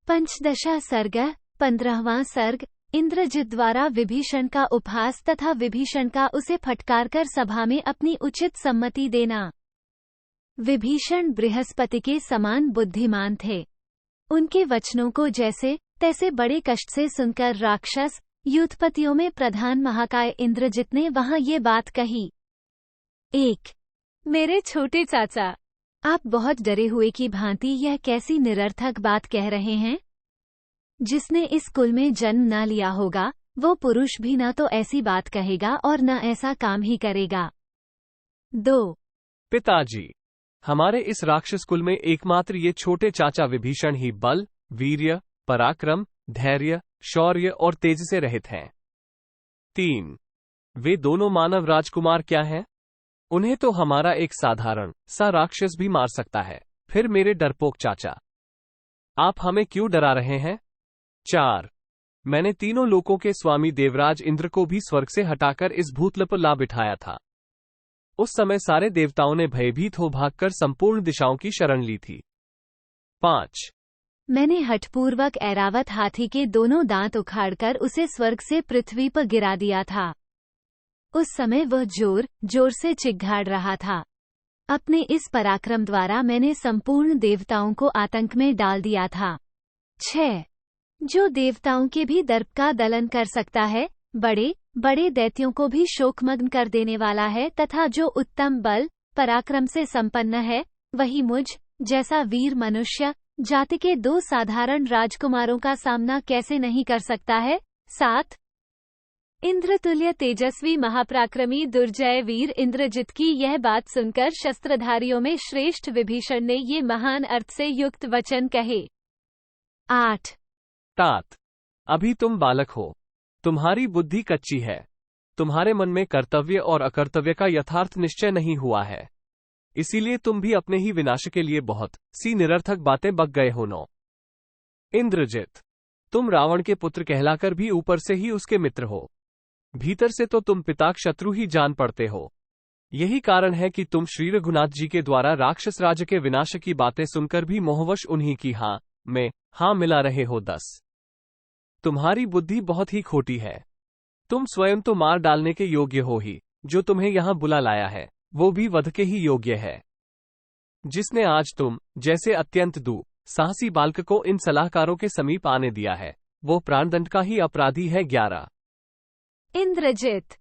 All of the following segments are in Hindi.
पंचदशा सर्ग 15वां सर्ग। इंद्रजित द्वारा विभीषण का उपहास तथा विभीषण का उसे फटकार कर सभा में अपनी उचित सम्मति देना। विभीषण बृहस्पति के समान बुद्धिमान थे। उनके वचनों को जैसे तैसे बड़े कष्ट से सुनकर राक्षस युद्धपतियों में प्रधान महाकाय इंद्रजित ने वहां ये बात कही। 1। मेरे छोटे चाचा, आप बहुत डरे हुए की भांति यह कैसी निरर्थक बात कह रहे हैं? जिसने इस कुल में जन्म न लिया होगा वो पुरुष भी न तो ऐसी बात कहेगा और न ऐसा काम ही करेगा। 2। पिताजी, हमारे इस राक्षस कुल में एकमात्र ये छोटे चाचा विभीषण ही बल, वीर्य, पराक्रम, धैर्य, शौर्य और तेज से रहित हैं। 3। वे दोनों मानव राजकुमार क्या हैं? उन्हें तो हमारा एक साधारण सा राक्षस भी मार सकता है। फिर मेरे डरपोक चाचा, आप हमें क्यों डरा रहे हैं? 4। मैंने तीनों लोकों के स्वामी देवराज इंद्र को भी स्वर्ग से हटाकर इस भूतल पर ला बिठाया था। उस समय सारे देवताओं ने भयभीत हो भागकर संपूर्ण दिशाओं की शरण ली थी। 5। मैंने हठपूर्वक ऐरावत हाथी के दोनों दांत उखाड़कर उसे स्वर्ग से पृथ्वी पर गिरा दिया था। उस समय वह जोर जोर से चिघाड़ रहा था। अपने इस पराक्रम द्वारा मैंने संपूर्ण देवताओं को आतंक में डाल दिया था। 6। जो देवताओं के भी दर्प का दलन कर सकता है, बड़े बड़े दैत्यों को भी शोकमग्न कर देने वाला है तथा जो उत्तम बल पराक्रम से संपन्न है, वही मुझ जैसा वीर मनुष्य जाति के 2 साधारण राजकुमारों का सामना कैसे नहीं कर सकता है। 7। इंद्रतुल्य तेजस्वी महापराक्रमी दुर्जय वीर इंद्रजित की यह बात सुनकर शस्त्रधारियों में श्रेष्ठ विभीषण ने ये महान अर्थ से युक्त वचन कहे। 8। तात, अभी तुम बालक हो, तुम्हारी बुद्धि कच्ची है, तुम्हारे मन में कर्तव्य और अकर्तव्य का यथार्थ निश्चय नहीं हुआ है, इसीलिए तुम भी अपने ही विनाश के लिए बहुत सी निरर्थक बातें बक गए हो। 9। इंद्रजित, तुम रावण के पुत्र कहलाकर भी ऊपर से ही उसके मित्र हो, भीतर से तो तुम पिता शत्रु ही जान पड़ते हो। यही कारण है कि तुम श्री रघुनाथ जी के द्वारा राक्षस राज के विनाश की बातें सुनकर भी मोहवश उन्हीं की हाँ में हाँ मिला रहे हो। 10। तुम्हारी बुद्धि बहुत ही खोटी है, तुम स्वयं तो मार डालने के योग्य हो ही, जो तुम्हें यहां बुला लाया है वो भी वध के ही योग्य है। जिसने आज तुम जैसे अत्यंत साहसी बालक को इन सलाहकारों के समीप आने दिया है वो प्राणदंड का ही अपराधी है। 11। इंद्रजित,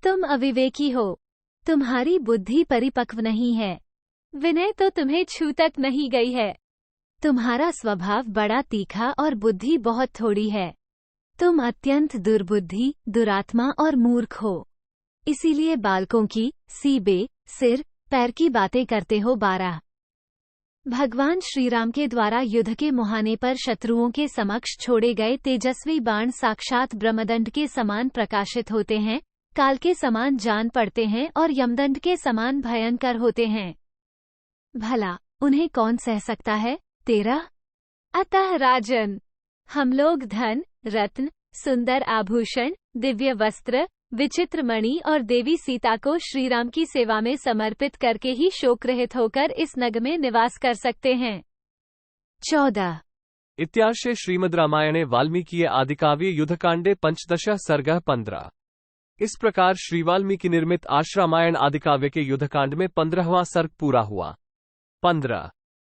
तुम अविवेकी हो, तुम्हारी बुद्धि परिपक्व नहीं है, विनय तो तुम्हें छू तक नहीं गई है, तुम्हारा स्वभाव बड़ा तीखा और बुद्धि बहुत थोड़ी है, तुम अत्यंत दुर्बुद्धि, दुरात्मा और मूर्ख हो, इसीलिए बालकों की सीबे सिर पैर की बातें करते हो। 12। भगवान श्रीराम के द्वारा युद्ध के मुहाने पर शत्रुओं के समक्ष छोड़े गए तेजस्वी बाण साक्षात ब्रह्मदंड के समान प्रकाशित होते हैं, काल के समान जान पड़ते हैं और यमदंड के समान भयंकर होते हैं। भला उन्हें कौन सह सकता है? 13। अतः राजन, हम लोग धन रत्न सुंदर आभूषण दिव्य वस्त्र विचित्र मणि और देवी सीता को श्रीराम की सेवा में समर्पित करके ही शोक रहित होकर इस नग में निवास कर सकते हैं। 14। इत्यार्षे श्रीमद् रामायणे वाल्मीकि आदिकाव्ये युद्धकांडे पंचदश सर्ग 15। इस प्रकार श्री वाल्मीकि निर्मित आश्रामायण आदिकाव्य के युद्धकांड में 15वां सर्ग पूरा हुआ। 15।